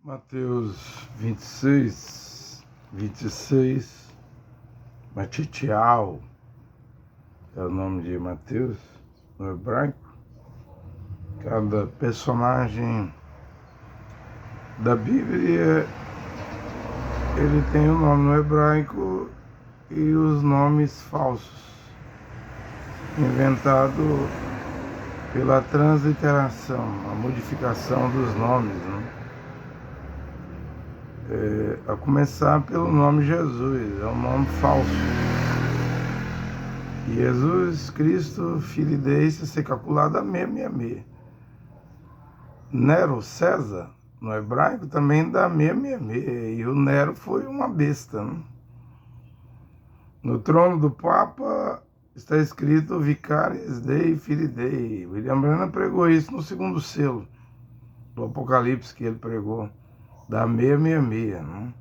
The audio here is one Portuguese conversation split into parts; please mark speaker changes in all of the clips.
Speaker 1: Mateus 26, Matitial é o nome de Mateus no hebraico. Cada personagem da Bíblia ele tem um nome no hebraico e os nomes falsos inventado pela transliteração, a modificação dos nomes, né? A começar pelo nome Jesus, é um nome falso. Jesus Cristo, filho de Deus, se calculado a meia. Nero, César, no hebraico também dá meia. E o Nero foi uma besta, né? No trono do Papa está escrito Vicaris Dei, Filii Dei. William Branham pregou isso no segundo selo do Apocalipse que ele pregou. Da meia, né?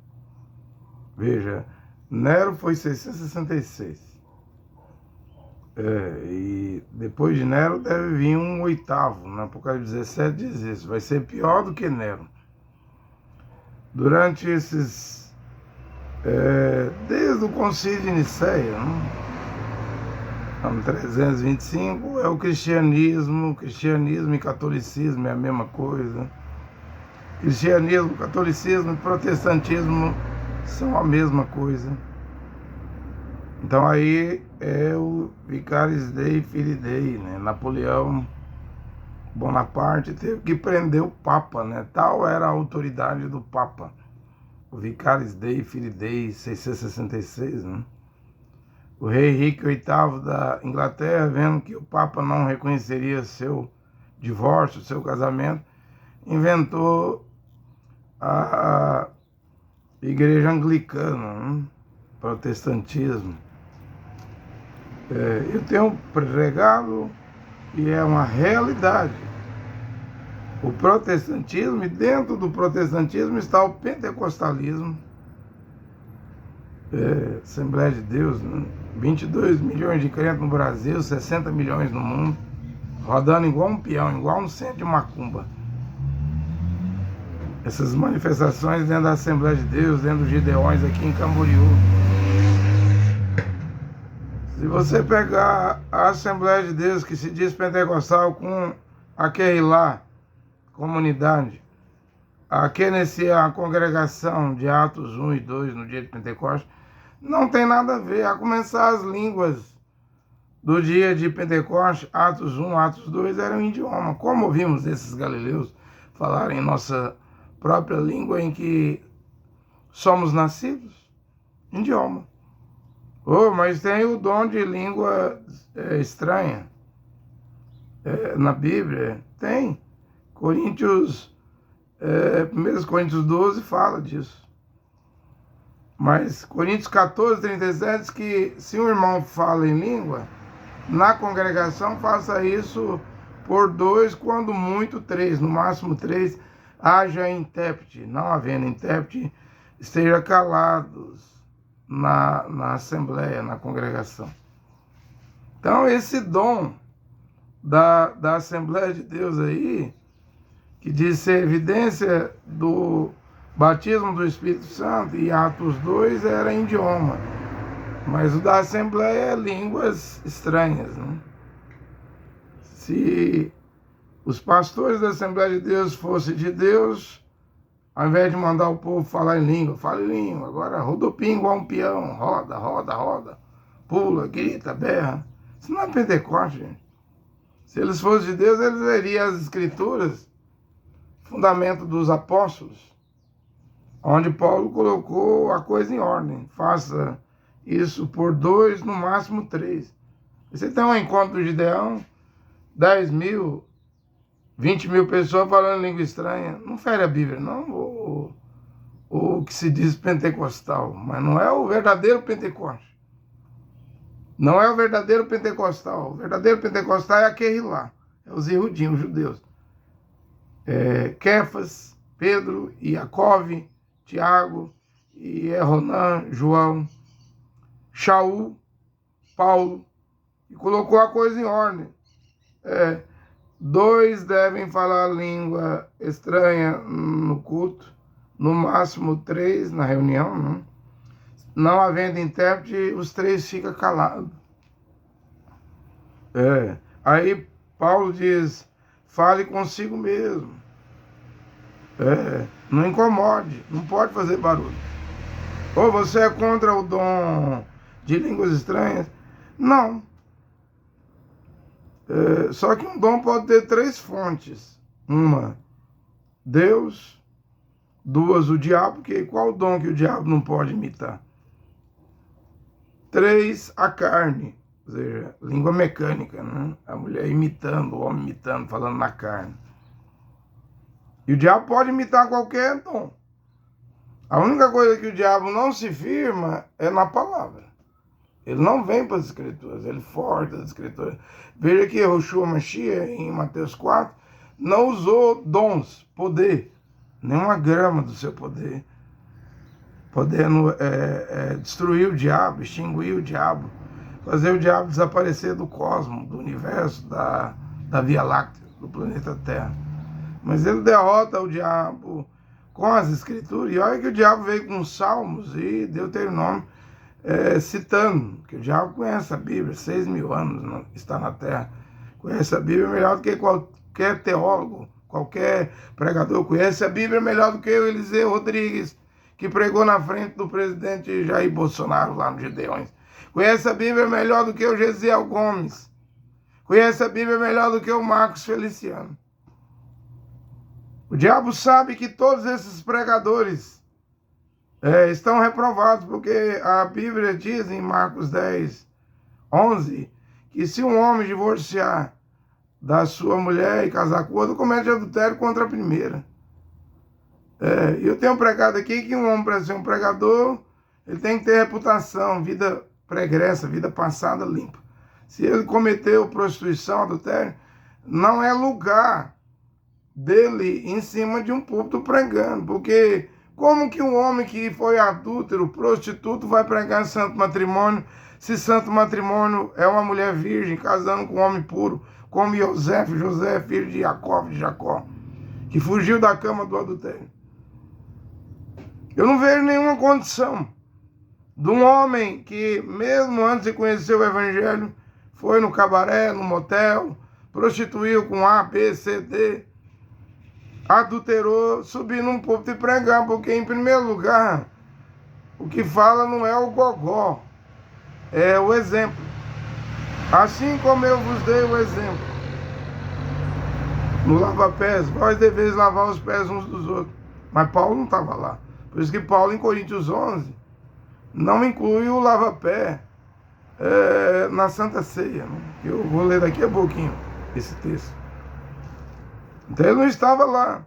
Speaker 1: Veja, Nero foi 666. E depois de Nero deve vir um oitavo. No Apocalipse 17 diz isso. Vai ser pior do que Nero. Durante esses... desde o Concílio de Nicéia, né? Ano 325 é o cristianismo. Cristianismo e catolicismo é a mesma coisa. Cristianismo, catolicismo e protestantismo são a mesma coisa. Então aí é o Vicaris Dei, Filii Dei, né? Napoleão Bonaparte teve que prender o Papa, né? Tal era a autoridade do Papa. O Vicaris Dei, Filii Dei, 666, né? O rei Henrique VIII da Inglaterra, vendo que o Papa não reconheceria seu divórcio, seu casamento, inventou a igreja anglicana, né? Protestantismo. Eu tenho pregado e é uma realidade. O protestantismo, e dentro do protestantismo está o pentecostalismo. Assembleia de Deus, né? 22 milhões de crentes no Brasil, 60 milhões no mundo, rodando igual um peão, igual um centro de macumba. Essas manifestações dentro da Assembleia de Deus, dentro dos Gideões aqui em Camboriú. Se você pegar a Assembleia de Deus que se diz pentecostal com aquele lá, comunidade, a Kenesia, a congregação de Atos 1 e 2 no dia de Pentecostes, não tem nada a ver. A começar as línguas do dia de Pentecostes, Atos 1, Atos 2, eram em idioma. Como ouvimos esses galileus falarem nossa própria língua em que somos nascidos? Idioma. Mas tem o dom de língua estranha. Na Bíblia, tem. 1 Coríntios 12 fala disso. Mas Coríntios 14, 37 diz que se um irmão fala em língua, na congregação faça isso por 2, quando muito 3, no máximo 3, haja intérprete. Não havendo intérprete, esteja calados na assembleia, na congregação. Então esse dom da Assembleia de Deus aí, que diz ser evidência do batismo do Espírito Santo, e Atos 2 era em idioma, mas o da Assembleia é línguas estranhas, né? Se os pastores da Assembleia de Deus fossem de Deus, ao invés de mandar o povo falar em língua, fala em língua, agora rodopia igual um peão, roda, pula, grita, berra. Isso não é Pentecoste, gente. Se eles fossem de Deus, eles leriam as Escrituras, fundamento dos apóstolos, onde Paulo colocou a coisa em ordem. Faça isso por 2, no máximo 3. Você tem um encontro de Gideão, 10 mil, 20 mil pessoas falando língua estranha. Não fere a Bíblia, não. O que se diz pentecostal. Mas não é o verdadeiro Pentecoste. Não é o verdadeiro pentecostal. O verdadeiro pentecostal é aquele lá. É os Yehudim, os judeus. Kefas, Pedro, Jacó, Tiago, Ronan, João, Shaul, Paulo. E colocou a coisa em ordem. 2 devem falar língua estranha no culto. no máximo 3 na reunião, né? Não havendo intérprete, os 3 ficam calados. Aí Paulo diz, fale consigo mesmo. Não incomode, não pode fazer barulho. Ou você é contra o dom de línguas estranhas? Não. Só que um dom pode ter 3 fontes. Uma, Deus. 2, o diabo, que qual dom que o diabo não pode imitar? 3, a carne, ou seja, língua mecânica, né? A mulher imitando, o homem imitando, falando na carne. E o diabo pode imitar qualquer dom. A única coisa que o diabo não se firma é na palavra. Ele não vem para as escrituras, ele foge das escrituras. Veja que Yeshua Mashiach, em Mateus 4, não usou dons, poder, nenhuma grama do seu poder, podendo destruir o diabo, extinguir o diabo, fazer o diabo desaparecer do cosmos, do universo, da Via Láctea, do planeta Terra. Mas ele derrota o diabo com as escrituras. E olha que o diabo veio com Salmos e Deuteronômio, citando, que o diabo conhece a Bíblia, 6.000 anos está na Terra, conhece a Bíblia melhor do que qualquer teólogo, qualquer pregador, conhece a Bíblia melhor do que o Eliseu Rodrigues, que pregou na frente do presidente Jair Bolsonaro lá no Gideões. Conhece a Bíblia melhor do que o Gesiel Gomes. Conhece a Bíblia melhor do que o Marcos Feliciano. O diabo sabe que todos esses pregadores estão reprovados, porque a Bíblia diz em Marcos 10, 11, que se um homem divorciar da sua mulher e casar com outra, comete adultério contra a primeira. Eu tenho pregado aqui que um homem, para ser um pregador, ele tem que ter reputação, vida pregressa, vida passada limpa. Se ele cometeu prostituição, adultério, não é lugar dele em cima de um púlpito pregando, porque como que um homem que foi adúltero, prostituto, vai pregar santo matrimônio, se santo matrimônio é uma mulher virgem casando com um homem puro, como José, filho de Jacó, que fugiu da cama do adultério? Eu não vejo nenhuma condição de um homem que, mesmo antes de conhecer o Evangelho, foi no cabaré, no motel, prostituiu com A, B, C, D, adulterou, subir num púlpito e pregar, porque, em primeiro lugar, o que fala não é o gogó, é o exemplo. Assim como eu vos dei o exemplo no lava-pés, vós deveis lavar os pés uns dos outros. Mas Paulo não estava lá. Por isso que Paulo, em Coríntios 11, não inclui o lava-pé na Santa Ceia, né? Eu vou ler daqui a pouquinho esse texto. Então ele não estava lá.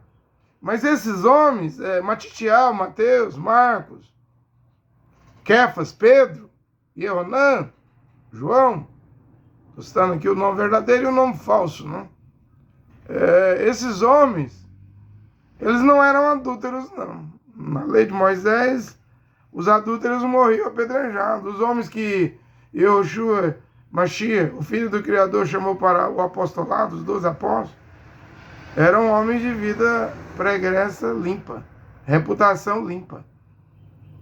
Speaker 1: Mas esses homens, Matitiel, Mateus, Marcos, Kefas, Pedro, Ioanã, João, estou citando aqui o nome verdadeiro e o nome falso, né? Esses homens, eles não eram adúlteros, não. Na lei de Moisés, os adúlteros morriam apedrejados. Os homens que Yeshua Mashiach, o filho do Criador, chamou para o apostolado, os 12 apóstolos, eram homens de vida pregressa limpa, reputação limpa.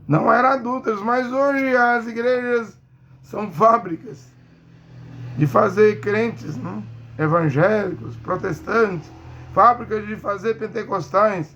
Speaker 1: Não eram adúlteros, mas hoje as igrejas são fábricas de fazer crentes, né? Evangélicos, protestantes, fábricas de fazer pentecostais,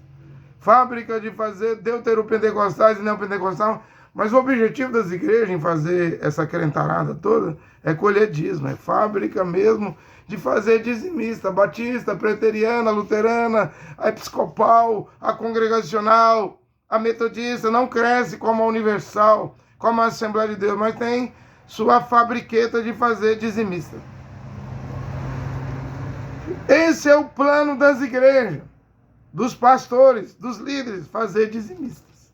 Speaker 1: fábrica de fazer deuteropentecostais e neopentecostais, mas o objetivo das igrejas em fazer essa crentarada toda é colher dízimo, é fábrica mesmo de fazer dizimista, batista, preteriana, luterana, a episcopal, a congregacional, a metodista, não cresce como a universal, como a Assembleia de Deus, mas tem sua fabriqueta de fazer dizimista. Esse é o plano das igrejas, dos pastores, dos líderes, fazer dizimistas.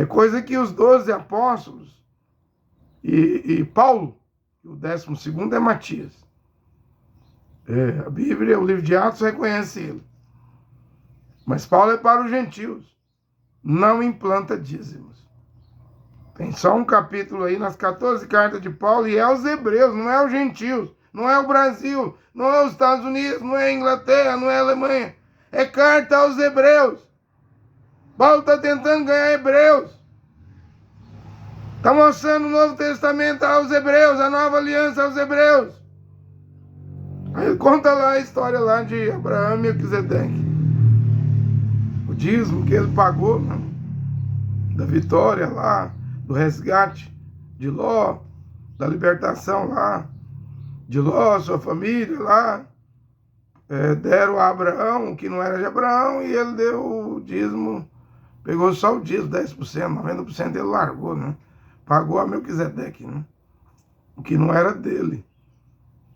Speaker 1: Coisa que os 12 apóstolos e Paulo, o 12º é Matias. A Bíblia, o livro de Atos, reconhece ele. Mas Paulo é para os gentios, não implanta dízimos. Tem só um capítulo aí nas 14 cartas de Paulo, e é aos hebreus, não é aos gentios, não é o Brasil, não é os Estados Unidos, não é a Inglaterra, não é a Alemanha. É carta aos hebreus. Paulo está tentando ganhar hebreus. Está mostrando o Novo Testamento aos hebreus, a nova aliança aos hebreus. Aí ele conta lá a história lá de Abraão e Melquisedeque. O dízimo que ele pagou, né? Da vitória lá, do resgate de Ló, da libertação lá, de Ló, sua família lá. Deram a Abraão, o que não era de Abraão, e ele deu o dízimo, pegou só o dízimo, 10%, 90% ele largou, né? Pagou a Melquisedeque, né? O que não era dele.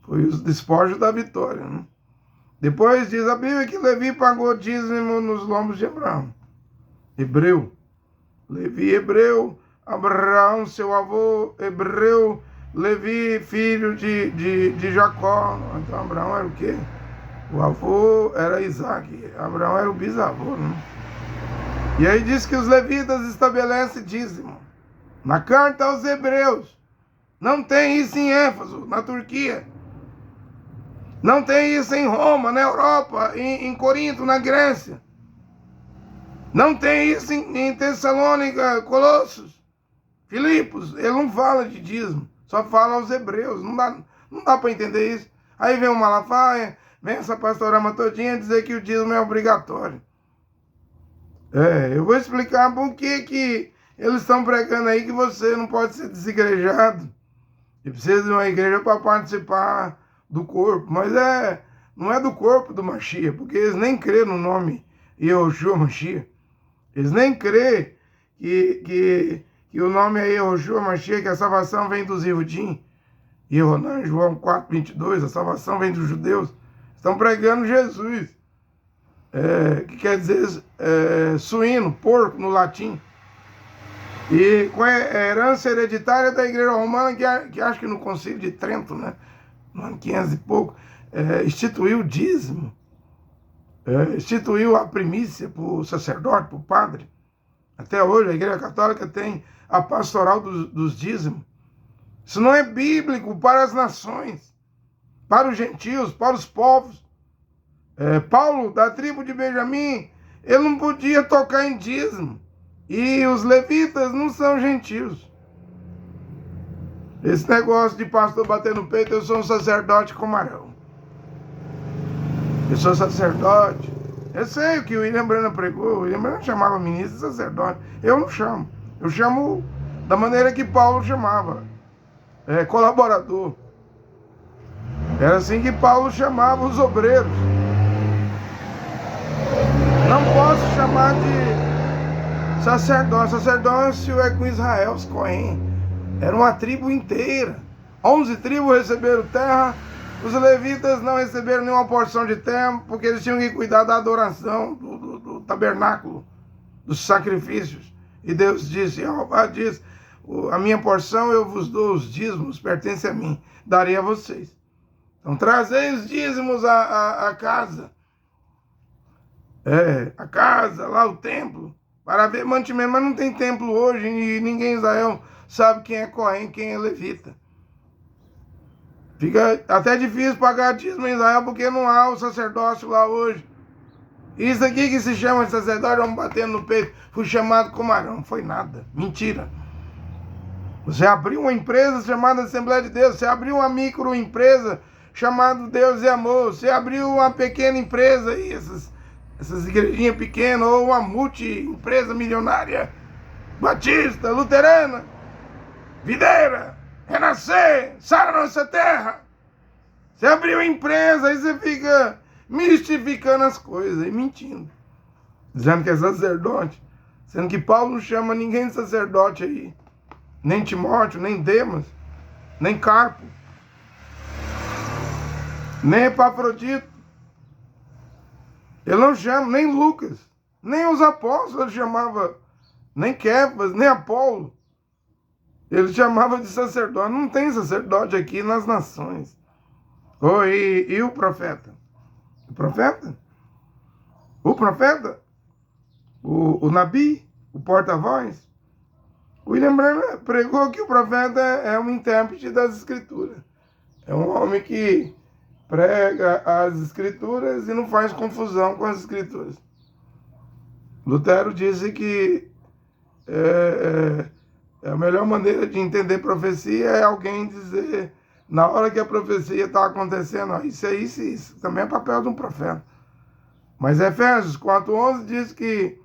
Speaker 1: Foi os despojos da vitória, né? Depois diz a Bíblia que Levi pagou dízimo nos lombos de Abraão. Hebreu. Levi, hebreu. Abraão, seu avô, hebreu. Levi, filho de Jacó. Então Abraão era o quê? O avô era Isaac. Abraão era o bisavô, né? E aí diz que os levitas estabelecem dízimo. Na carta aos hebreus. Não tem isso em Éfeso, na Turquia. Não tem isso em Roma, na Europa, em Corinto, na Grécia. Não tem isso em Tessalônica, Colossos, Filipos. Ele não fala de dízimo, só fala aos hebreus. Não dá para entender isso. Aí vem o Malafaia, vem essa pastorama todinha dizer que o dízimo é obrigatório. Eu vou explicar por que eles estão pregando aí que você não pode ser desigrejado e precisa de uma igreja para participar do corpo. Mas não é do corpo do Mashiach, porque eles nem crêem no nome Yehoshua Mashiach. Eles nem crêem que o nome é Yehoshua Mashiach, que a salvação vem dos Yehudim. Yohanan, João 4:22, a salvação vem dos judeus. Estão pregando Jesus. Que quer dizer suíno, porco no latim. E com a herança hereditária da igreja romana, que acho que no concílio de Trento, né, no ano 500 e pouco, instituiu o dízimo, instituiu a primícia para o sacerdote, para o padre. Até hoje a igreja católica tem a pastoral dos dízimos. Isso não é bíblico para as nações, para os gentios, para os povos. Paulo, da tribo de Benjamim, ele não podia tocar em dízimo. E os levitas não são gentios. Esse negócio de pastor bater no peito, eu sou um sacerdote como Arão. Eu sou sacerdote. Eu sei o que o William Branham pregou. O William Branham chamava ministro de sacerdote. Eu não chamo. Eu chamo da maneira que Paulo chamava. Colaborador. Era assim que Paulo chamava os obreiros. Não posso chamar de sacerdócio. Sacerdócio é com Israel, os Cohen. Era uma tribo inteira. 11 tribos receberam terra. Os levitas não receberam nenhuma porção de terra, porque eles tinham que cuidar da adoração, do tabernáculo, dos sacrifícios. E Deus disse, Jeová diz, a minha porção eu vos dou, os dízimos pertencem a mim, darei a vocês. Então trazei os dízimos à casa. A casa, lá o templo, para ver mantimento. Mas não tem templo hoje e ninguém em Israel sabe quem é Cohen, quem é levita. Fica até difícil pagar dízimo em Israel porque não há o sacerdócio lá hoje. Isso aqui que se chama de sacerdote, vamos batendo no peito. Fui chamado como Arão, não foi nada. Mentira. Você abriu uma empresa chamada Assembleia de Deus. Você abriu uma microempresa chamada Deus e Amor. Você abriu uma pequena empresa aí, essas igrejinhas pequenas, ou uma multi-empresa milionária, batista, luterana, videira, renascer, sara nossa terra. Você abriu empresa, aí você fica mistificando as coisas e mentindo, dizendo que é sacerdote, sendo que Paulo não chama ninguém de sacerdote aí, nem Timóteo, nem Demas, nem Carpo, nem Epafrodito. Ele não chama nem Lucas, nem os apóstolos ele chamava, nem Kefas, nem Apolo. Ele chamava de sacerdote. Não tem sacerdote aqui nas nações. E o profeta? O profeta? O profeta? O Nabi? O porta-voz? O William Branham pregou que o profeta é um intérprete das escrituras. É um homem que prega as escrituras e não faz confusão com as escrituras. Lutero disse que a melhor maneira de entender profecia é alguém dizer, na hora que a profecia está acontecendo, ó, isso é isso e isso. Também é papel de um profeta. Mas Efésios 4:11 diz que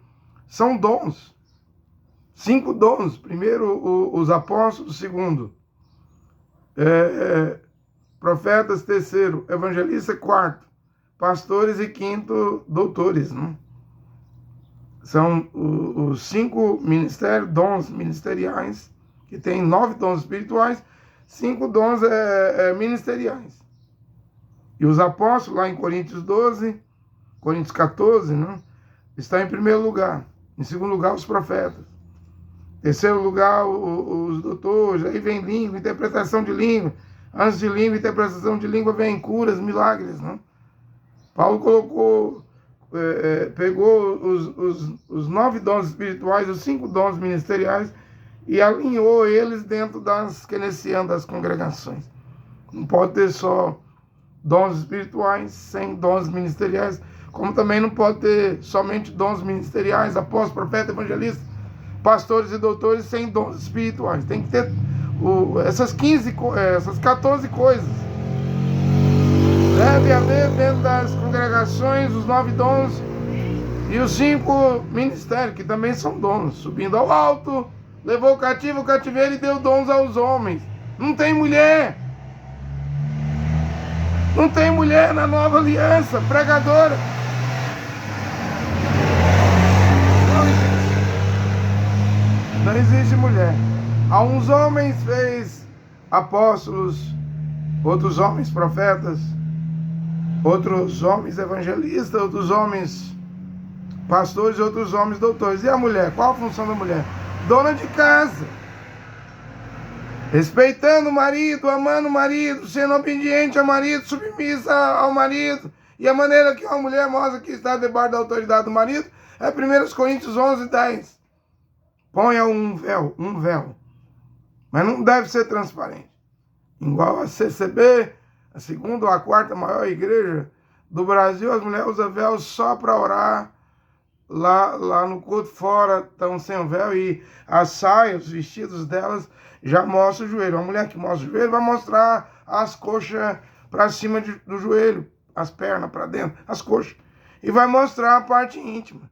Speaker 1: são dons. 5 dons. Primeiro, os apóstolos. Segundo, profetas. Terceiro, evangelista. Quarto, pastores. E quinto, doutores. Né? São os 5 ministérios, dons ministeriais, que tem 9 dons espirituais, 5 dons ministeriais. E os apóstolos, lá em Coríntios 12, Coríntios 14, né, está em primeiro lugar. Em segundo lugar, os profetas. Em terceiro lugar, os doutores. Aí vem língua, interpretação de língua. Antes de língua, interpretação de língua, vem curas, milagres. Né? Paulo colocou, pegou os 9 dons espirituais, os 5 dons ministeriais, e alinhou eles dentro das keynesianas, das congregações. Não pode ter só dons espirituais sem dons ministeriais, como também não pode ter somente dons ministeriais, apóstolos, profetas, evangelistas, pastores e doutores sem dons espirituais. Tem que ter essas 14 coisas. Deve haver dentro das congregações os 9 dons e os 5 ministérios, que também são dons. Subindo ao alto, levou o cativo o cativeiro e deu dons aos homens. Não tem mulher. Não tem mulher na nova aliança, pregadora. Não existe mulher. A uns homens fez apóstolos, outros homens profetas, outros homens evangelistas, outros homens pastores, outros homens doutores. E a mulher? Qual a função da mulher? Dona de casa. Respeitando o marido, amando o marido, sendo obediente ao marido, submissa ao marido. E a maneira que uma mulher mostra que está debaixo da autoridade do marido é 1 Coríntios 11:10. Ponha um véu. Mas não deve ser transparente. Igual a CCB, a segunda ou a quarta maior igreja do Brasil, as mulheres usam véu só para orar. Lá no culto fora estão sem o véu e as saias, os vestidos delas já mostram o joelho. A mulher que mostra o joelho vai mostrar as coxas para cima do joelho, as pernas para dentro, as coxas. E vai mostrar a parte íntima,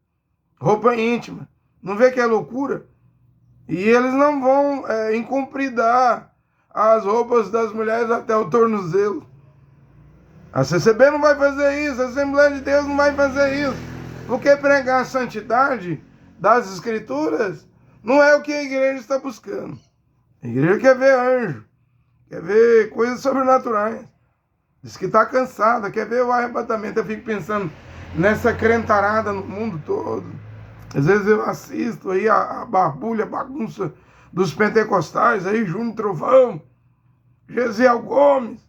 Speaker 1: roupa íntima. Não vê que é loucura? E eles não vão incumpridar as roupas das mulheres até o tornozelo. A CCB não vai fazer isso, a Assembleia de Deus não vai fazer isso. Porque pregar a santidade das Escrituras não é o que a igreja está buscando. A igreja quer ver anjo, quer ver coisas sobrenaturais. Diz que está cansada, quer ver o arrebatamento. Eu fico pensando nessa crentarada no mundo todo. Às vezes eu assisto aí a barbulha, a bagunça dos pentecostais, aí Júnior Trovão, Gesiel Gomes,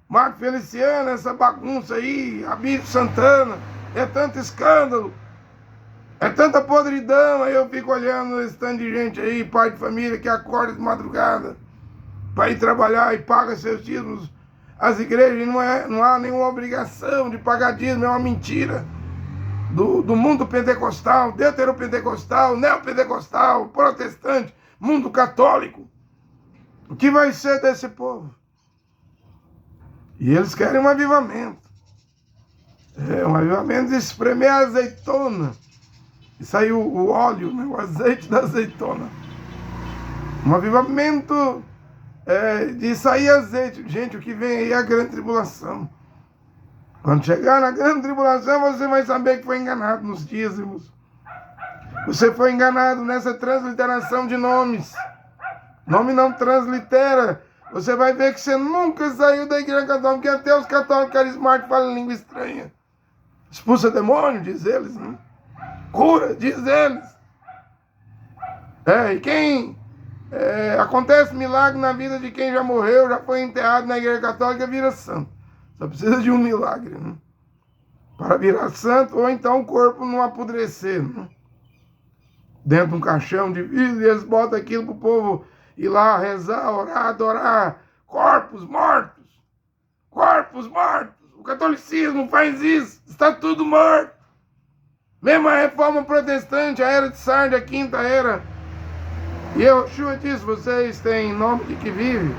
Speaker 1: Marco Feliciano, essa bagunça aí, Abílio Santana, é tanto escândalo, é tanta podridão. Aí eu fico olhando esse tanto de gente aí, pai de família que acorda de madrugada para ir trabalhar e paga seus dízimos. As igrejas não há nenhuma obrigação de pagar dízimo, é uma mentira do mundo pentecostal, deuteropentecostal, neopentecostal, protestante, mundo católico. O que vai ser desse povo? E eles querem um avivamento. Um avivamento de espremer a azeitona. E saiu o óleo, né, o azeite da azeitona. Um avivamento de sair azeite. Gente, o que vem aí é a grande tribulação. Quando chegar na grande tribulação, você vai saber que foi enganado nos dízimos. Você foi enganado nessa transliteração de nomes. Nome não translitera. Você vai ver que você nunca saiu da igreja católica, porque até os católicos carismáticos falam língua estranha. Expulsa demônio, diz eles. Né? Cura, diz eles. E quem... acontece milagre na vida de quem já morreu, já foi enterrado na igreja católica, vira santo. Só precisa de um milagre, né? Para virar santo, ou então o corpo não apodrecer, né? Dentro de um caixão de vidro, e eles botam aquilo para o povo ir lá rezar, orar, adorar. Corpos mortos! Corpos mortos! O catolicismo faz isso! Está tudo morto! Mesmo a reforma protestante, a era de Sardes, a quinta era. E Yeshua disse, vocês têm nome de que vive.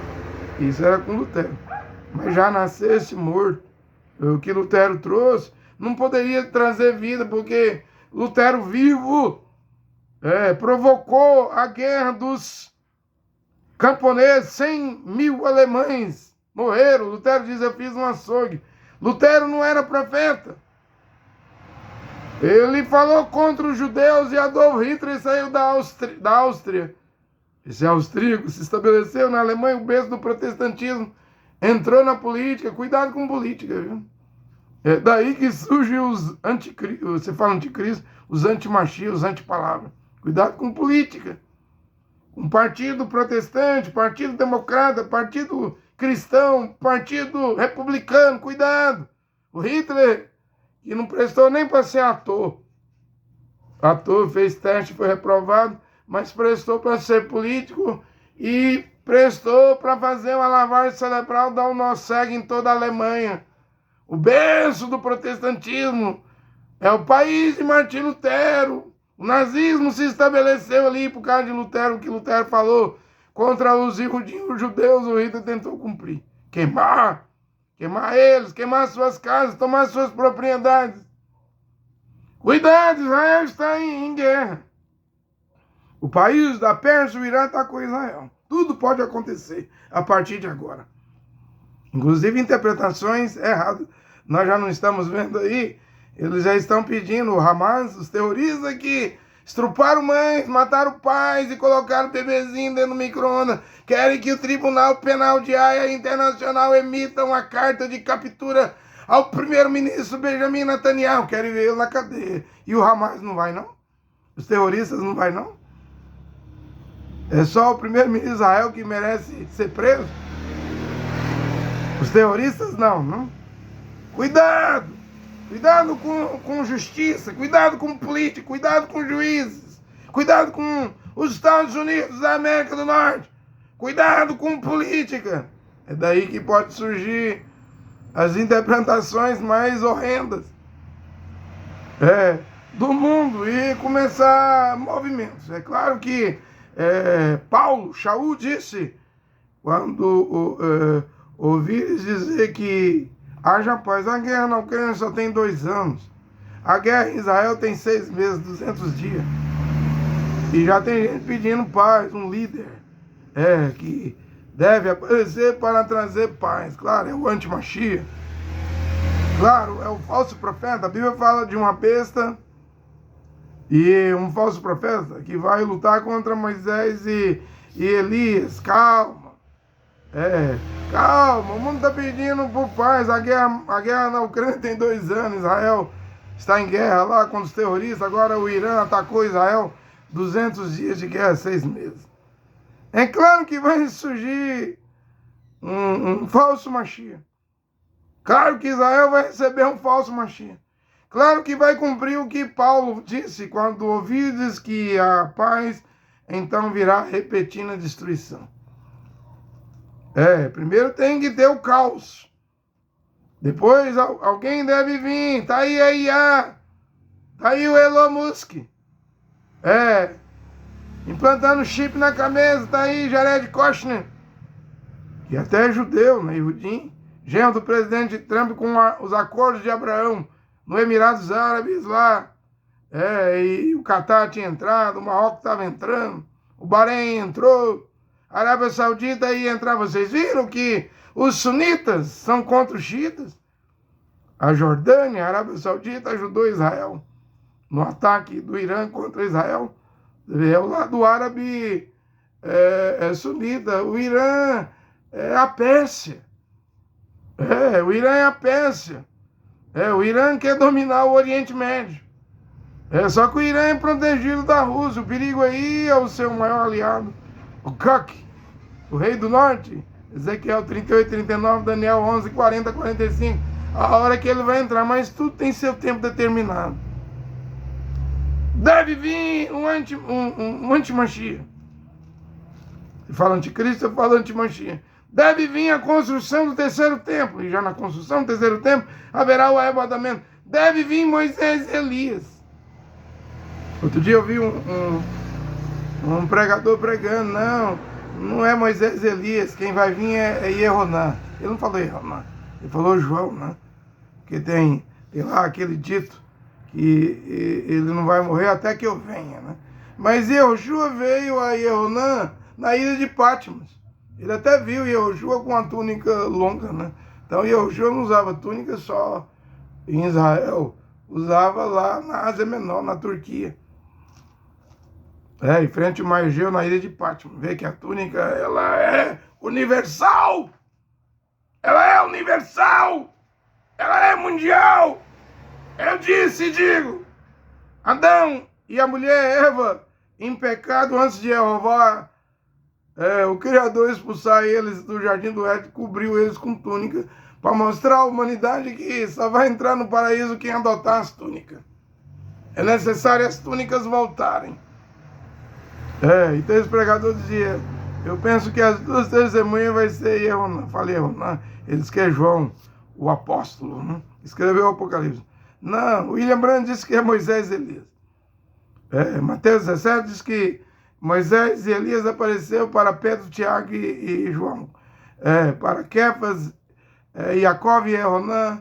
Speaker 1: Isso era com Lutero. Mas já nascesse morto. O que Lutero trouxe não poderia trazer vida, porque Lutero vivo provocou a guerra dos camponeses. 100 mil alemães morreram. Lutero diz, eu fiz um açougue. Lutero não era profeta. Ele falou contra os judeus e Adolf Hitler saiu da Áustria. Esse austríaco se estabeleceu na Alemanha, o berço do protestantismo. Entrou na política. Cuidado com política, viu? É daí que surgem os anticristos. Você fala anticristo, os anti-machia, os anti-palavra. Cuidado com política. Um partido protestante, partido democrata, partido cristão, partido republicano. Cuidado. O Hitler, que não prestou nem para ser ator. Ator, fez teste, foi reprovado, mas prestou para ser político e prestou para fazer uma lavagem cerebral, dar um nó cego em toda a Alemanha. O berço do protestantismo é o país de Martim Lutero. O nazismo se estabeleceu ali por causa de Lutero, o que Lutero falou contra os judeus, o Hitler tentou cumprir. Queimar eles, queimar suas casas, tomar suas propriedades. Cuidado, Israel está em guerra. O país da Pérsia, o Irã está com Israel. Tudo pode acontecer a partir de agora. Inclusive interpretações erradas. Nós já não estamos vendo aí. Eles já estão pedindo, o Hamas, os terroristas que estruparam mães, mataram pais e colocaram bebezinho dentro do micro-ondas. Querem que o Tribunal Penal de Haia Internacional emita uma carta de captura ao primeiro-ministro Benjamin Netanyahu. Querem ver ele na cadeia. E o Hamas não vai, não? Os terroristas não vai, não? É só o primeiro-ministro de Israel que merece ser preso? Os terroristas não? Cuidado! Cuidado com justiça, cuidado com política, cuidado com juízes, cuidado com os Estados Unidos da América do Norte, cuidado com política. É daí que pode surgir as interpretações mais horrendas do mundo e começar movimentos. É claro que Paulo, Shaul disse, quando ouvires dizer que haja paz, a guerra na Ucrânia só tem 2 anos. A guerra em Israel tem 6 meses, 200 dias. E já tem gente pedindo paz, um líder que deve aparecer para trazer paz. Claro, é o anti-machia. Claro, é o falso profeta. A Bíblia fala de uma besta e um falso profeta que vai lutar contra Moisés e Elias. Calma. Calma, o mundo está pedindo por paz. A guerra na Ucrânia tem 2 anos. Israel está em guerra lá com os terroristas. Agora o Irã atacou Israel. 200 dias de guerra, 6 meses. É claro que vai surgir um falso Machia. Claro que Israel vai receber um falso Machia. Claro que vai cumprir o que Paulo disse. Quando ouvides que a paz, então virá repetindo a destruição. Primeiro tem que ter o caos. Depois alguém deve vir. Tá aí a IA. Tá aí o Elon Musk. Implantando chip na cabeça. Tá aí Jared Kushner. Que até é judeu, né? Yehudim. Genro do presidente Trump com os acordos de Abraão. No Emirados Árabes lá. E o Catar tinha entrado. O Marrocos estava entrando. O Bahrein entrou. A Arábia Saudita ia entrar. Vocês viram que os sunitas são contra os xiitas? A Jordânia, a Arábia Saudita ajudou Israel no ataque do Irã contra Israel. O lado árabe sunita. O Irã é a Pérsia. O Irã é a Pérsia. O Irã quer dominar o Oriente Médio. Só que o Irã é protegido da Rússia. O perigo aí é o seu maior aliado, o Gok, o rei do norte. Ezequiel 38, 39, Daniel 11, 40, 45. A hora que ele vai entrar, mas tudo tem seu tempo determinado. Deve vir um anti-machia. Se fala anticristo, eu falo anti-machia. Deve vir a construção do 3º templo. E já na construção do 3º templo haverá o arrebatamento. Deve vir Moisés e Elias. Outro dia eu vi um pregador pregando, não é Moisés e Elias, quem vai vir é Iehoná. Ele não falou Iehoná, ele falou João, né? Porque tem lá aquele dito que ele não vai morrer até que eu venha, né? Mas Yehoshua veio a Iehoná na ilha de Patmos. Ele até viu Yehoshua com uma túnica longa, né? Então Yehoshua não usava túnica só em Israel, usava lá na Ásia Menor, na Turquia. Em frente ao Mar Egeu, na ilha de Patmos. Vê que a túnica, ela é universal! Ela é universal! Ela é mundial! Eu disse e digo, Adão e a mulher Eva, em pecado antes de Jeová, o Criador expulsar eles do jardim do Éden, cobriu eles com túnica, para mostrar à humanidade que só vai entrar no paraíso quem adotar as túnicas. É necessário as túnicas voltarem. Então esse pregador dizia, eu penso que as duas testemunhas vai ser Iehoná. Falei Iehoná, ele disse que é João, o apóstolo, né? Escreveu o Apocalipse. Não, William Brandt disse que é Moisés e Elias. Mateus 17 diz que Moisés e Elias apareceu para Pedro, Tiago e João. Para Kefas, Jacó e Iehoná,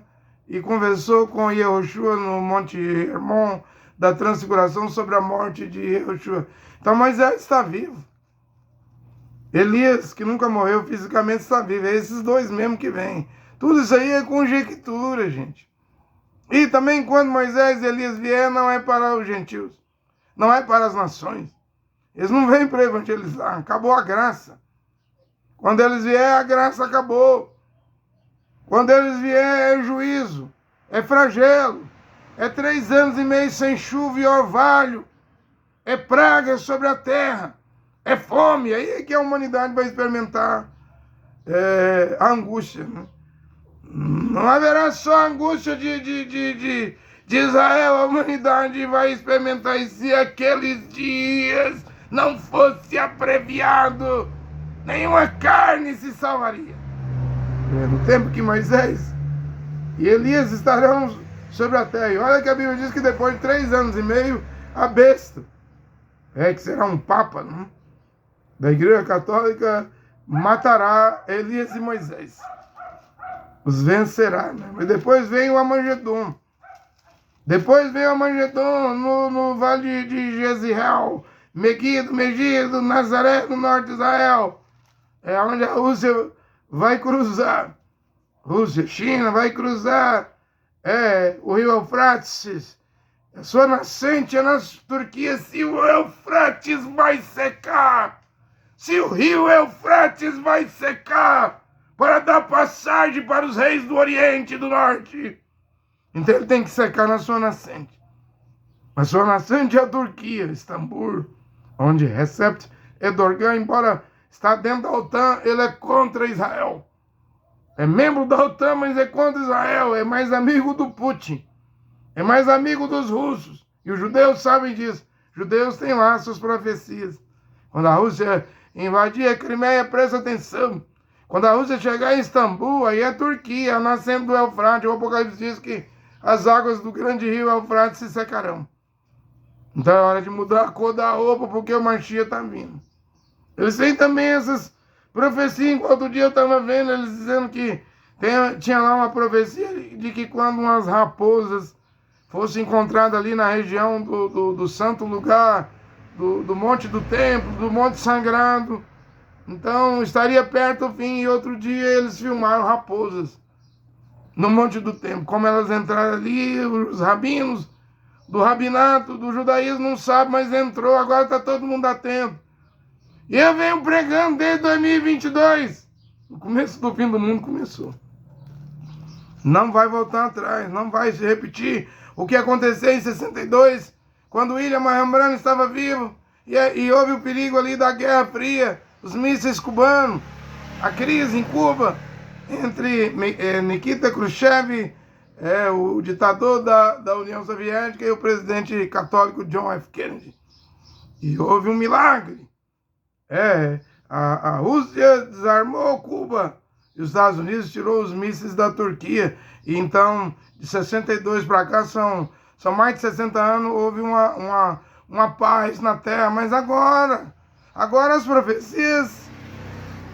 Speaker 1: e conversou com Yehoshua no Monte Hermon da Transfiguração sobre a morte de Yehoshua. Então Moisés está vivo. Elias, que nunca morreu fisicamente, está vivo. É esses dois mesmo que vêm. Tudo isso aí é conjectura, gente. E também quando Moisés e Elias vier, não é para os gentios. Não é para as nações. Eles não vêm para evangelizar. Acabou a graça. Quando eles vier, a graça acabou. Quando eles vier, é juízo. É flagelo. É 3 anos e meio sem chuva e orvalho. É praga sobre a terra. É fome. Aí é que a humanidade vai experimentar a angústia. Né? Não haverá só a angústia de Israel. A humanidade vai experimentar. E se aqueles dias não fosse abreviado, nenhuma carne se salvaria. No tempo que Moisés e Elias estarão sobre a terra. E olha que a Bíblia diz que depois de 3 anos e meio, a besta, que será um papa, né, da Igreja Católica, matará Elias e Moisés. Os vencerá. Né? Mas depois vem o Amagedon. Depois vem o Amagedon no vale de Jezreel, Megido, Nazaré, no norte de Israel. É onde a Rússia vai cruzar. Rússia, China vai cruzar o rio Eufrates. A sua nascente é na Turquia. Se o Eufrates vai secar, se o rio Eufrates vai secar para dar passagem para os reis do Oriente e do Norte, então ele tem que secar na sua nascente. A sua nascente é a Turquia, Istambul, onde Recep Erdogan, embora está dentro da OTAN, ele é contra Israel. É membro da OTAN, mas é contra Israel. É mais amigo do Putin. É mais amigo dos russos. E os judeus sabem disso. Os judeus têm lá suas profecias. Quando a Rússia invadir a Crimeia, presta atenção. Quando a Rússia chegar em Istambul, aí é Turquia, a nascente do Eufrates. O Apocalipse diz que as águas do grande rio Eufrates se secarão. Então é hora de mudar a cor da roupa, porque o Mashiach está vindo. Eles têm também essas profecias. Enquanto dia eu estava vendo eles dizendo que tinha lá uma profecia de que quando umas raposas fossem encontradas ali na região do santo lugar, do monte do templo, do monte sagrado, então estaria perto o fim. E outro dia eles filmaram raposas no monte do templo. Como elas entraram ali, os rabinos do rabinato, do judaísmo não sabem, mas entrou. Agora está todo mundo atento. E eu venho pregando desde 2022. O começo do fim do mundo começou. Não vai voltar atrás, não vai se repetir o que aconteceu em 62, quando William Rembrandt estava vivo e houve o perigo ali da Guerra Fria, os mísseis cubanos, a crise em Cuba entre Nikita Khrushchev, o ditador da União Soviética, e o presidente católico John F. Kennedy. E houve um milagre. A Rússia desarmou Cuba e os Estados Unidos tirou os mísseis da Turquia. E então, de 62 para cá, são mais de 60 anos, houve uma paz na terra, mas agora as profecias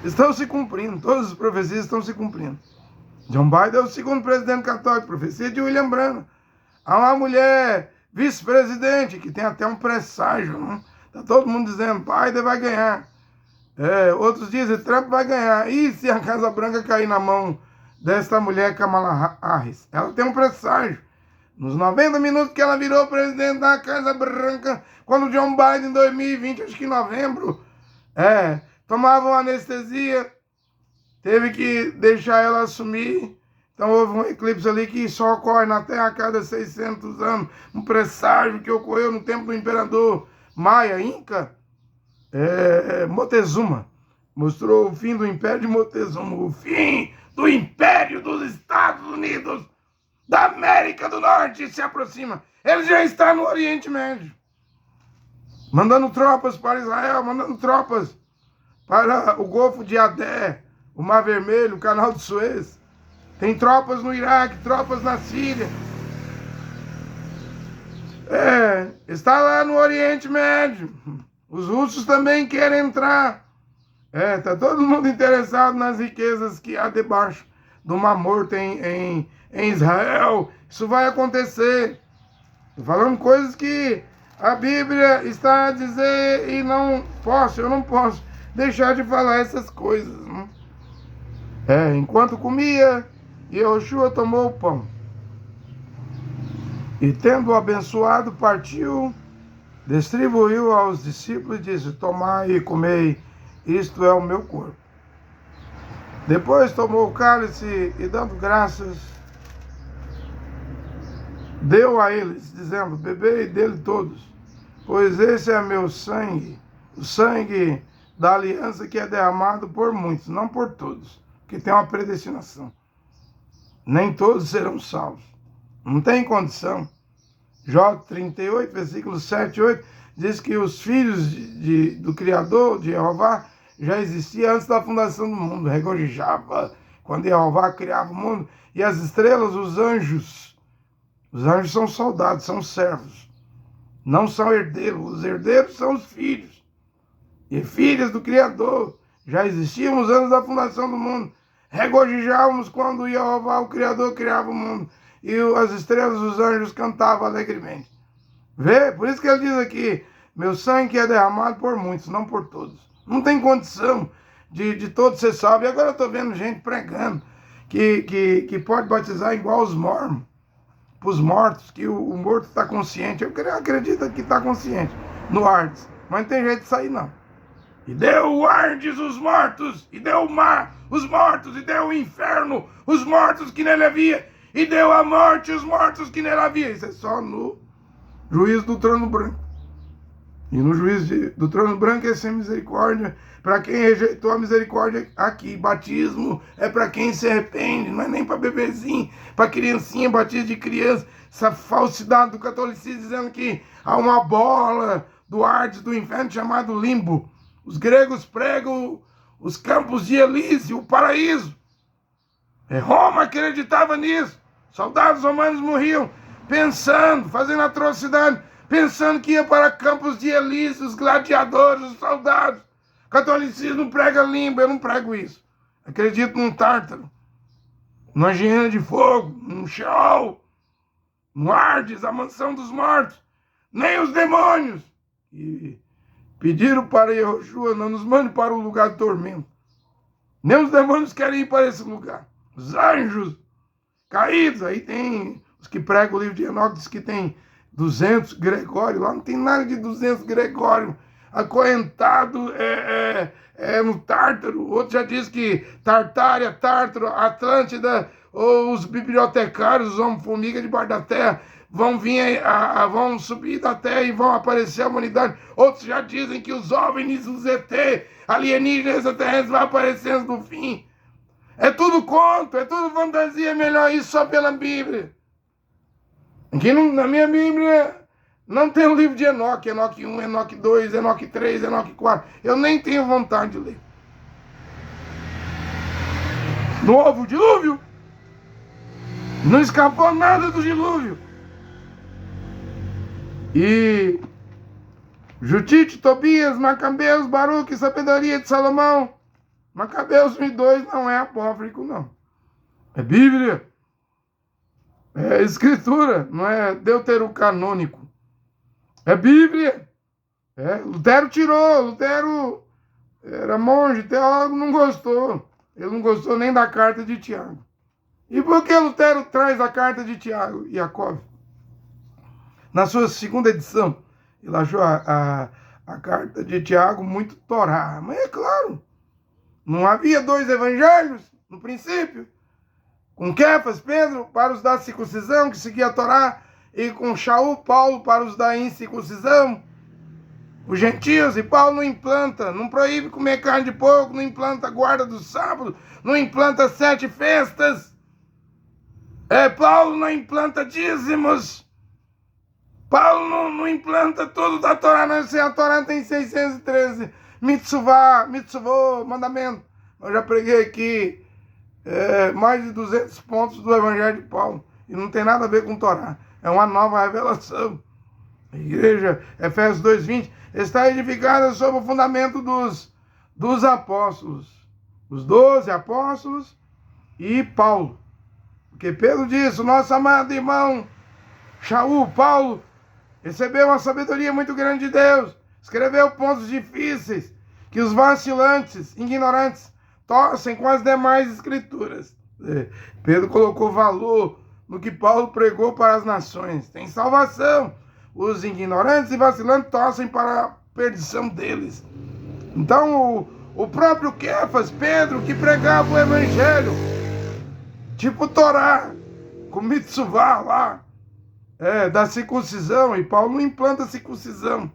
Speaker 1: estão se cumprindo, todas as profecias estão se cumprindo. John Biden é o segundo presidente católico, profecia de William Branham. Há uma mulher vice-presidente que tem até um presságio, né? Tá todo mundo dizendo, Biden vai ganhar. Outros dizem, Trump vai ganhar. E se a Casa Branca cair na mão desta mulher, Kamala Harris? Ela tem um presságio. Nos 90 minutos que ela virou presidente da Casa Branca, quando John Biden, em 2020, acho que em novembro, tomava uma anestesia, teve que deixar ela assumir. Então houve um eclipse ali que só ocorre na Terra a cada 600 anos. Um presságio que ocorreu no tempo do imperador Maia, Inca, Moctezuma. Mostrou o fim do Império de Moctezuma, o fim do Império dos Estados Unidos da América do Norte se aproxima. Ele já está no Oriente Médio, mandando tropas para Israel, mandando tropas para o Golfo de Adé, o Mar Vermelho, o Canal de Suez. Tem tropas no Iraque, tropas na Síria. Está lá no Oriente Médio. Os russos também querem entrar. Está todo mundo interessado nas riquezas que há debaixo do Mar Morto em Israel. Isso vai acontecer. Estou falando coisas que a Bíblia está a dizer e eu não posso deixar de falar essas coisas. Né? Enquanto comia, Yehoshua tomou o pão. E tendo-o abençoado, partiu, distribuiu aos discípulos e disse, tomai e comei, isto é o meu corpo. Depois tomou o cálice e, dando graças, deu a eles, dizendo, bebei dele todos, pois esse é meu sangue, o sangue da aliança que é derramado por muitos, não por todos, que tem uma predestinação. Nem todos serão salvos. Não tem condição. Jó 38, versículos 7 e 8, diz que os filhos do Criador, de Jeová, já existiam antes da fundação do mundo. Regozijava quando Jeová criava o mundo. E as estrelas, os anjos são soldados, são servos. Não são herdeiros. Os herdeiros são os filhos. E filhas do Criador. Já existíamos antes da fundação do mundo. Regozijávamos quando Jeová, o Criador, criava o mundo. E as estrelas, os anjos, cantavam alegremente. Vê? Por isso que ele diz aqui, meu sangue é derramado por muitos, não por todos. Não tem condição de todos ser salvos. E agora eu estou vendo gente pregando que pode batizar igual os mormons, para os mortos, que o morto está consciente. Eu acredito que está consciente no Ardes, mas não tem jeito de sair não. E deu o Ardes os mortos, e deu o mar os mortos, e deu o inferno os mortos que nele havia, e deu a morte os mortos que nele havia. Isso é só no juízo do trono branco. E no juízo do trono branco é sem misericórdia para quem rejeitou a misericórdia aqui. Batismo é para quem se arrepende, não é nem para bebezinho, para criancinha, batismo de criança. Essa falsidade do catolicismo dizendo que há uma bola do Hades do inferno chamado limbo. Os gregos pregam os campos de Elísio, o paraíso. Roma acreditava nisso. Soldados romanos morriam pensando, fazendo atrocidade, pensando que ia para campos de Elísio, os gladiadores, os soldados. O catolicismo prega limbo, eu não prego isso. Acredito num tártaro, numa hiena de fogo, num Sheol, no Hades, a mansão dos mortos. Nem os demônios que pediram para Yehoshua, não nos mande para o lugar do tormento. Nem os demônios querem ir para esse lugar. Os anjos caídos, aí tem os que pregam o livro de Enoque, diz que tem 200 Gregório, lá não tem nada de 200 Gregório, acorrentado no Tártaro. Outro já diz que Tartária, Tártaro, Atlântida, ou os bibliotecários, os homem-formiga debaixo da terra, vão vir, vão subir da terra e vão aparecer a humanidade. Outros já dizem que os OVNIs, os ET, alienígenas, extraterrestres vão aparecendo no fim. É tudo conto, é tudo fantasia, é melhor isso só pela Bíblia. Aqui na minha Bíblia não tem o livro de Enoque, Enoque 1, Enoque 2, Enoque 3, Enoque 4. Eu nem tenho vontade de ler. Não houve o dilúvio? Não escapou nada do dilúvio. E Judite, Tobias, Macabeus, Baruque, Sabedoria de Salomão. Macabeus 1:2 não é apócrifo, não. É Bíblia. É Escritura, não é deuterocanônico. É Bíblia. Lutero tirou, Lutero era monge, teólogo, não gostou. Ele não gostou nem da carta de Tiago. E por que Lutero traz a carta de Tiago e Jacob? Na sua segunda edição, ele achou a carta de Tiago muito torá. Mas é claro, não havia dois evangelhos no princípio. Com Kefas, Pedro, para os da circuncisão, que seguia a Torá, e com Shaul, Paulo, para os da incircuncisão, os gentios. E Paulo não implanta, não proíbe comer carne de porco, não implanta guarda do sábado, não implanta 7 festas. Paulo não implanta dízimos. Paulo não implanta tudo da Torá, não sei, a Torá tem 613 mitzvot, mandamento. Eu já preguei aqui mais de 200 pontos do Evangelho de Paulo. E não tem nada a ver com Torá. É uma nova revelação. A igreja, Efésios 2:20, está edificada sobre o fundamento dos apóstolos. Os 12 apóstolos e Paulo. Porque Pedro disse, o nosso amado irmão Shaul, Paulo, recebeu uma sabedoria muito grande de Deus. Escreveu pontos difíceis que os vacilantes, ignorantes, torcem com as demais escrituras. Pedro colocou valor no que Paulo pregou para as nações. Tem salvação. Os ignorantes e vacilantes torcem para a perdição deles. Então, o próprio Kefas, Pedro, que pregava o evangelho, tipo Torá, com mitzvah lá, da circuncisão, e Paulo não implanta circuncisão.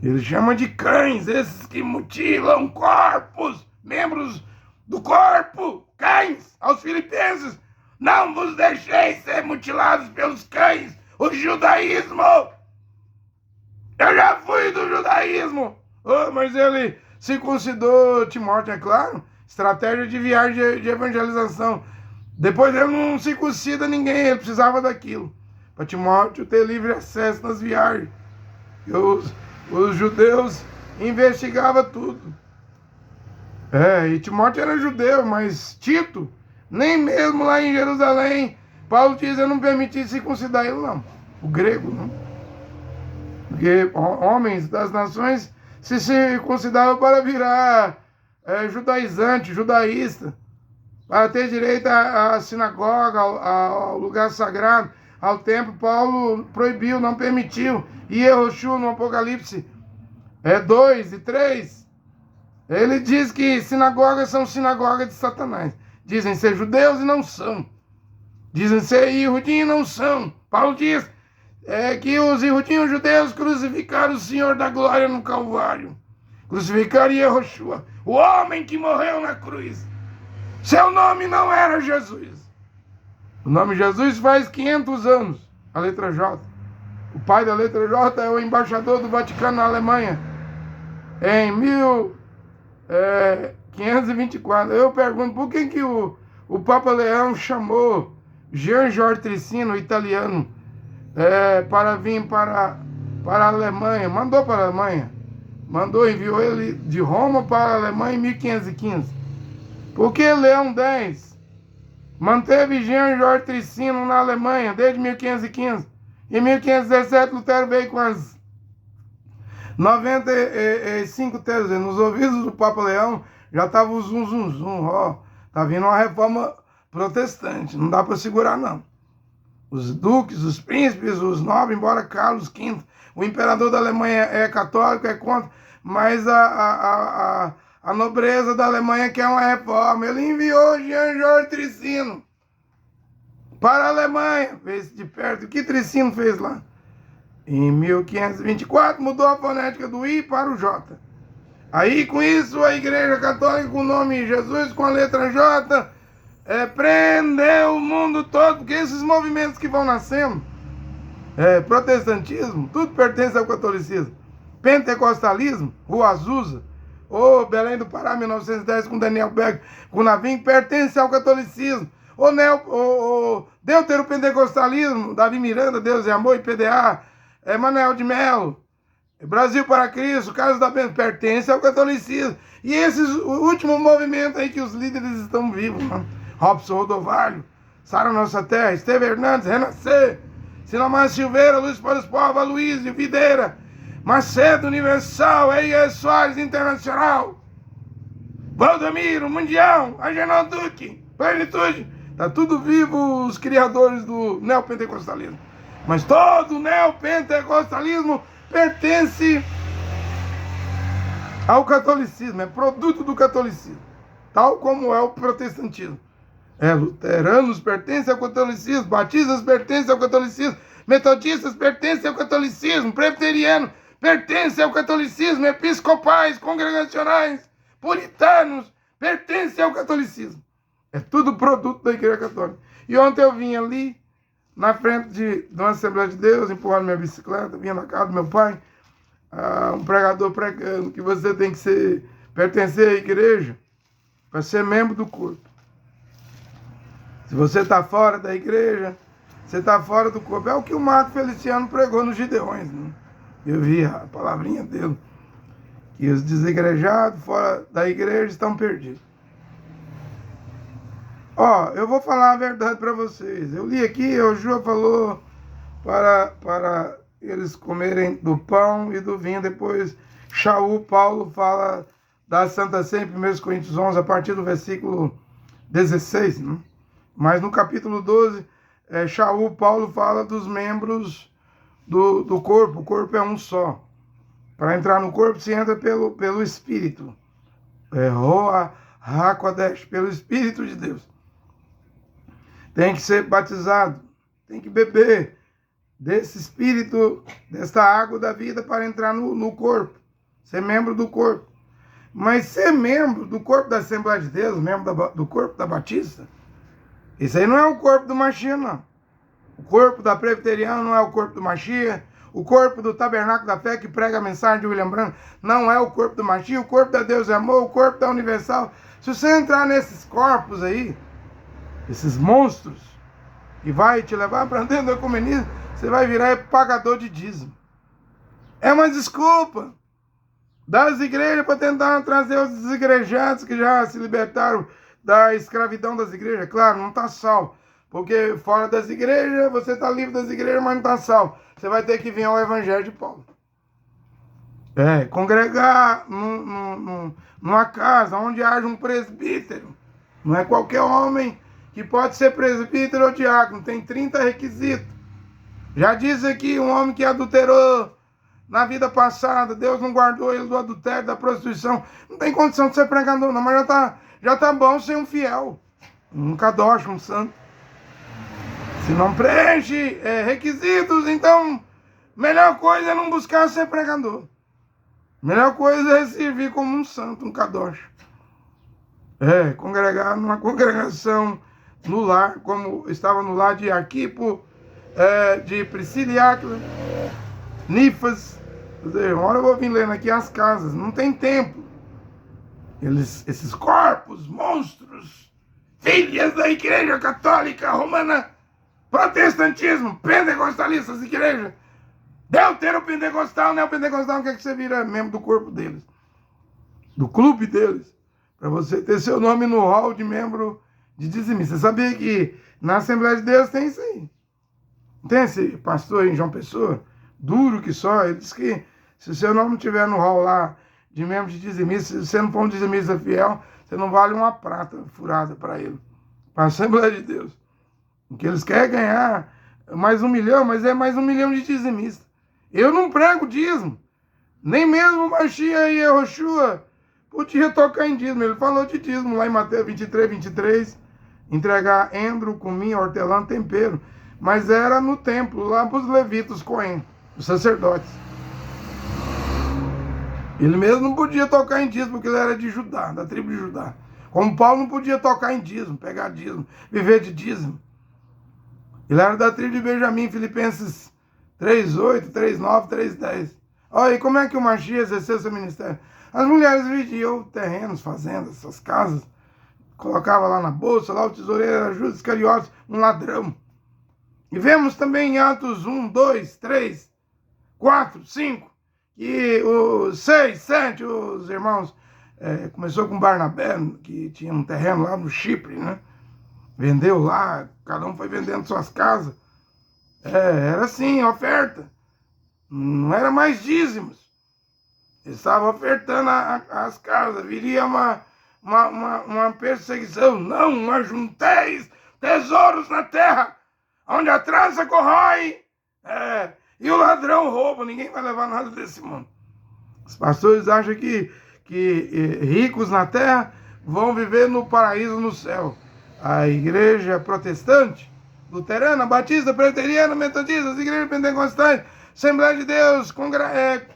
Speaker 1: Ele chama de cães, esses que mutilam corpos, membros do corpo, cães, aos filipenses. Não vos deixeis ser mutilados pelos cães, o judaísmo. Eu já fui do judaísmo. Mas ele circuncidou Timóteo, é claro. Estratégia de viagem de evangelização. Depois ele não circuncida ninguém, ele precisava daquilo. Para Timóteo ter livre acesso nas viagens. Os judeus investigavam tudo. E Timóteo era judeu, mas Tito, nem mesmo lá em Jerusalém, Paulo diz, eu não permiti circuncidar ele, não. O grego, não. Porque homens das nações se circuncidavam para virar judaizante, judaísta, para ter direito à sinagoga, ao lugar sagrado, ao templo. Paulo proibiu, não permitiu. E Yehoshua, no Apocalipse 2 e 3, ele diz que sinagogas são sinagogas de Satanás. Dizem ser judeus e não são. Dizem ser iudim e não são. Paulo diz que os iudim judeus crucificaram o Senhor da glória no Calvário. Crucificaram Yehoshua, o homem que morreu na cruz. Seu nome não era Jesus. O nome Jesus faz 500 anos, a letra J. O pai da letra J é o embaixador do Vaticano na Alemanha, em 1524. Eu pergunto, por que o Papa Leão chamou Jean-Georges Tricino, italiano, para vir para a Alemanha? Mandou para a Alemanha. Enviou ele de Roma para a Alemanha em 1515. Por que Leão X manteve Jean-Georges Tricino na Alemanha desde 1515? Em 1517, Lutero veio com as 95 teses. Nos ouvidos do Papa Leão já estava o zum, zum, zum. Tá vindo uma reforma protestante. Não dá para segurar, não. Os duques, os príncipes, os nobres, embora Carlos V, o imperador da Alemanha é católico, é contra, mas a nobreza da Alemanha quer uma reforma. Ele enviou Jean-Georges Tricino para a Alemanha. Fez de perto. O que Tricino fez lá? Em 1524, mudou a fonética do I para o J. Aí, com isso, a Igreja Católica, com o nome Jesus, com a letra J, prendeu o mundo todo, porque esses movimentos que vão nascendo, protestantismo, tudo pertence ao catolicismo. Pentecostalismo, Rua Azusa, ou Belém do Pará, 1910, com Daniel Berg, com Navim, pertence ao catolicismo. O deuteropentecostalismo, Davi Miranda, Deus é Amor, e PDA, Manuel de Melo, Brasil para Cristo, Casa da Bênção, pertence ao catolicismo. E esse último movimento aí que os líderes estão vivos, né? Robson Rodovalho, Sara Nossa Terra, Esteve Hernandes, Renascer, Sinomar Silveira, Luz para os Povos, Aloysio Videira, Macedo Universal, Eia Soares Internacional, Valdemiro, Mundial, Agenor Duque, Plenitude. Está tudo vivo os criadores do neopentecostalismo. Mas todo o neopentecostalismo pertence ao catolicismo, é produto do catolicismo, tal como é o protestantismo. Luteranos pertencem ao catolicismo, batistas pertencem ao catolicismo, metodistas pertencem ao catolicismo, presbiterianos pertencem ao catolicismo, episcopais, congregacionais, puritanos pertencem ao catolicismo. É tudo produto da Igreja Católica. E ontem eu vim ali, na frente de uma Assembleia de Deus, empurrando minha bicicleta, vinha na casa do meu pai, um pregador pregando que você tem que pertencer à igreja para ser membro do corpo. Se você está fora da igreja, você está fora do corpo. É o que o Marco Feliciano pregou nos Gideões. Né? Eu vi a palavrinha dele. Que os desigrejados fora da igreja estão perdidos. Eu vou falar a verdade para vocês. Eu li aqui, o João falou para eles comerem do pão e do vinho. Depois, Shaul Paulo fala da Santa Ceia em 1 Coríntios 11, a partir do versículo 16. Né? Mas no capítulo 12, Shaul Paulo fala dos membros do corpo. O corpo é um só. Para entrar no corpo, se entra pelo Espírito. Roa HaKodesh, pelo Espírito de Deus. Tem que ser batizado, tem que beber desse Espírito, dessa água da vida para entrar no corpo. Ser membro do corpo. Mas ser membro do corpo da Assembleia de Deus, membro do corpo da Batista, isso aí não é o corpo do Mashiach, não. O corpo da Presbiteriana não é o corpo do Mashiach. O corpo do Tabernáculo da Fé, que prega a mensagem de William Branham, não é o corpo do Mashiach. O corpo da Deus é Amor, o corpo da Universal. Se você entrar nesses corpos aí, esses monstros, que vai te levar para dentro do ecumenismo, você vai virar pagador de dízimo. É uma desculpa das igrejas para tentar trazer os desigrejados que já se libertaram da escravidão das igrejas. Claro, não está salvo. Porque fora das igrejas, você está livre das igrejas, mas não está salvo. Você vai ter que vir ao Evangelho de Paulo. Congregar numa casa onde haja um presbítero. Não é qualquer homem que pode ser presbítero ou diácono. Tem 30 requisitos. Já diz aqui, um homem que adulterou na vida passada, Deus não guardou ele do adultério, da prostituição. Não tem condição de ser pregador, não. Mas já tá bom ser um fiel. Um kadosh, um santo. Se não preenche requisitos, então melhor coisa é não buscar ser pregador. Melhor coisa é servir como um santo, um kadosh. Congregar numa congregação no lar, como estava no lar de Arquipo, de Priscila e Áquila, Nifas. Uma hora eu vou vir lendo aqui as casas, não tem templo. Esses corpos, monstros, filhas da Igreja Católica Romana, protestantismo, pentecostalistas, igreja, deuteropentecostal, neopentecostal, quer que você vira membro do corpo deles, do clube deles, para você ter seu nome no hall de membro de dizimista. Você sabia que na Assembleia de Deus tem isso aí? Tem esse pastor em João Pessoa, duro que só, ele diz que se o seu nome não estiver no hall lá de membro de dizimista, se você não for um dizimista fiel, você não vale uma prata furada para ele, para a Assembleia de Deus. Porque eles querem ganhar mais 1 milhão, mas é mais 1 milhão de dizimistas. Eu não prego dízimo. Nem mesmo o Mashiach e Yehoshua podia tocar em dízimo. Ele falou de dízimo lá em Mateus 23, 23. Entregar endro, cominho, hortelã, tempero. Mas era no templo, lá para os levitas, Cohen, os sacerdotes. Ele mesmo não podia tocar em dízimo, porque ele era de Judá, da tribo de Judá. Como Paulo não podia tocar em dízimo, pegar dízimo, viver de dízimo. Ele era da tribo de Benjamim, Filipenses 3:8, 3:9, 3:10. Olha, e como é que o Mashiach exerceu seu ministério? As mulheres vendiam terrenos, fazendas, suas casas, colocava lá na bolsa, lá o tesoureiro era Judas Iscariotes, um ladrão. E vemos também em Atos 1, 2, 3, 4, 5, que os 6, 7, os irmãos, começou com Barnabé, que tinha um terreno lá no Chipre, né? Vendeu lá, cada um foi vendendo suas casas. Era assim, oferta. Não era mais dízimos. Eles estavam ofertando as casas. Viria uma perseguição. Não ajunteis tesouros na terra, onde a traça corrói, e o ladrão rouba. Ninguém vai levar nada desse mundo. Os pastores acham que ricos na terra vão viver no paraíso no céu. A igreja protestante, luterana, batista, presbiteriana, metodista, as igrejas pentecostais, Assembleia de Deus,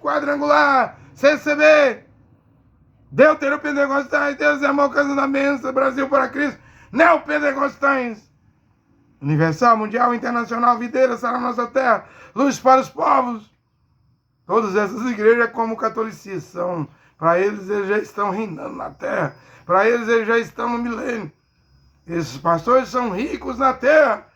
Speaker 1: quadrangular, CCB, Deuteropentecostais, Deus é amor, casa da bênção, Brasil para Cristo, neopentecostais, universal, mundial, internacional, videira, sal na nossa terra, luz para os povos. Todas essas igrejas, como o catolicismo, para eles já estão reinando na terra, para eles já estão no milênio. Esses pastores são ricos na terra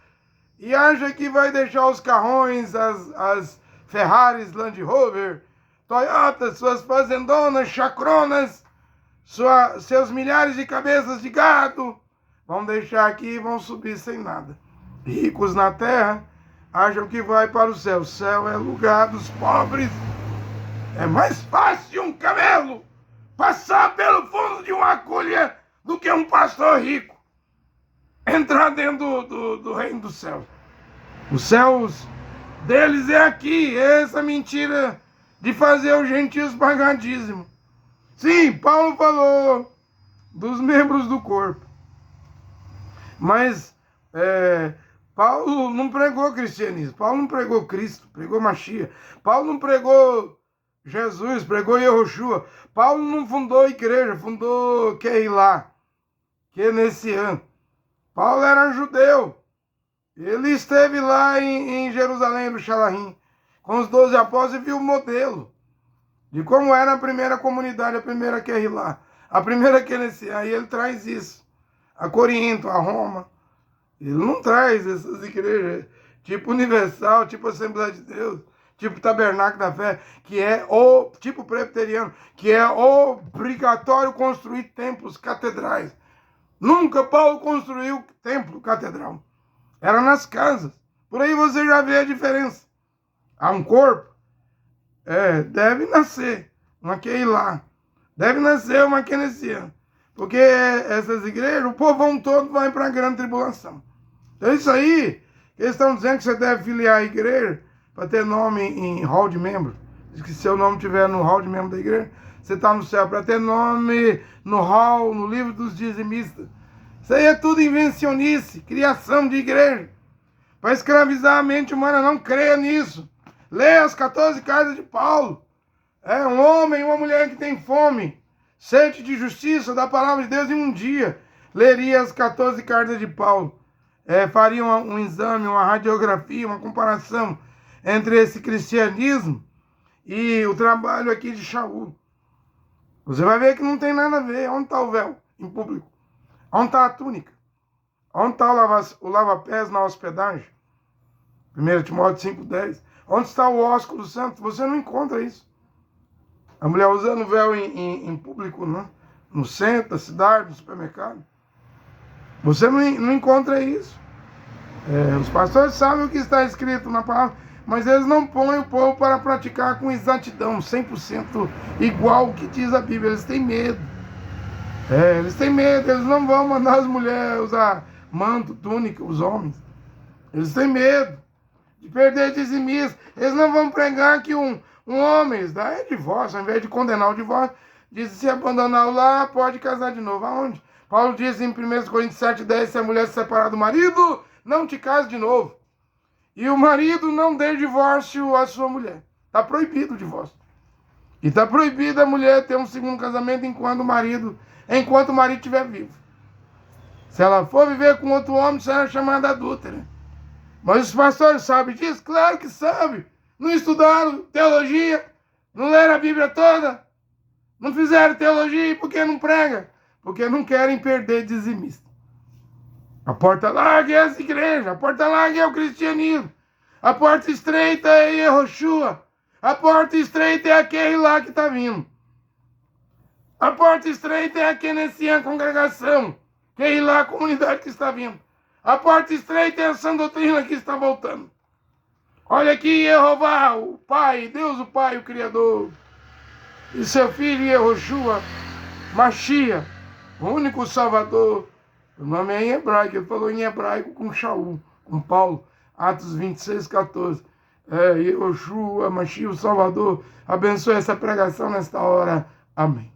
Speaker 1: e acham que vai deixar os carrões, as Ferraris, Land Rover, Toyotas, suas fazendonas, chacronas, seus milhares de cabeças de gado, vão deixar aqui e vão subir sem nada. Ricos na terra acham que vai para o céu. O céu é lugar dos pobres. É mais fácil um camelo passar pelo fundo de uma agulha do que um pastor rico entrar dentro do reino dos céus. Os céus deles é aqui. É essa mentira de fazer os gentios pagar dízimo. Sim, Paulo falou dos membros do corpo. Mas Paulo não pregou cristianismo. Paulo não pregou Cristo, pregou Machia. Paulo não pregou Jesus, pregou Yehoshua. Paulo não fundou igreja, fundou Keilah, Kenessian. Paulo era judeu. Ele esteve lá em Jerusalém, no Xalahim, com os 12 apóstolos e viu o modelo de como era a primeira comunidade, a primeira Keilah, a primeira Kenessian. Aí ele traz isso. A Corinto, a Roma. Ele não traz essas igrejas tipo Universal, tipo Assembleia de Deus, tipo Tabernáculo da Fé, que é tipo presbiteriano, que é obrigatório construir templos catedrais. Nunca Paulo construiu templo catedral. Era nas casas. Por aí você já vê a diferença. Há um corpo. Deve nascer uma Keilah. Deve nascer uma Kenessian. Porque essas igrejas, o povão todo vai para a grande tribulação. Então isso aí, eles estão dizendo que você deve filiar a igreja para ter nome em hall de membro. Diz que se seu nome estiver no hall de membro da igreja, você está no céu. Para ter nome no hall, no livro dos dizimistas. Isso aí é tudo invencionice, criação de igreja. Para escravizar a mente humana, não creia nisso. Leia as 14 cartas de Paulo. Um homem e uma mulher que tem fome, sede de justiça da palavra de Deus, em um dia leria as 14 cartas de Paulo. Faria um exame, uma radiografia, uma comparação entre esse cristianismo e o trabalho aqui de Shaul. Você vai ver que não tem nada a ver. Onde está o véu em público? Onde está a túnica? Onde está o lava-pés na hospedagem? 1 Timóteo 5,10. Onde está o ósculo santo? Você não encontra isso. A mulher usando véu em público, né? No centro da cidade, no supermercado. Você não encontra isso. Os pastores sabem o que está escrito na palavra, mas eles não põem o povo para praticar com exatidão, 100% igual o que diz a Bíblia. Eles têm medo. Eles têm medo. Eles não vão mandar as mulheres usar manto, túnica, os homens. Eles têm medo de perder dizimista. Eles não vão pregar que um homem dá divórcio, ao invés de condenar o divórcio, diz que se abandonar o lar, pode casar de novo. Aonde? Paulo diz em 1 Coríntios 7,10, se a mulher se separar do marido, não te case de novo. E o marido não dê divórcio à sua mulher. Está proibido o divórcio. E está proibido a mulher ter um segundo casamento enquanto o marido estiver vivo. Se ela for viver com outro homem, será chamada adúltera. Mas os pastores sabem disso? Claro que sabem. Não estudaram teologia, não leram a Bíblia toda, não fizeram teologia. E por que não prega? Porque não querem perder dizimista. A porta larga é essa igreja, a porta larga é o cristianismo, a porta estreita é Yehoshua, A porta estreita é aquele lá que está vindo. A porta estreita é aquele nesse a congregação, que é lá a comunidade que está vindo. A porta estreita é a sã doutrina que está voltando. Olha aqui, Jeová, o Pai, Deus o Pai, o Criador, e seu filho Yehoshua, Mashiach, o único Salvador. O nome é em hebraico, ele falou em hebraico com Shaul, com Paulo, Atos 26, 14. Yehoshua, Mashiach, o Salvador, abençoe essa pregação nesta hora. Amém.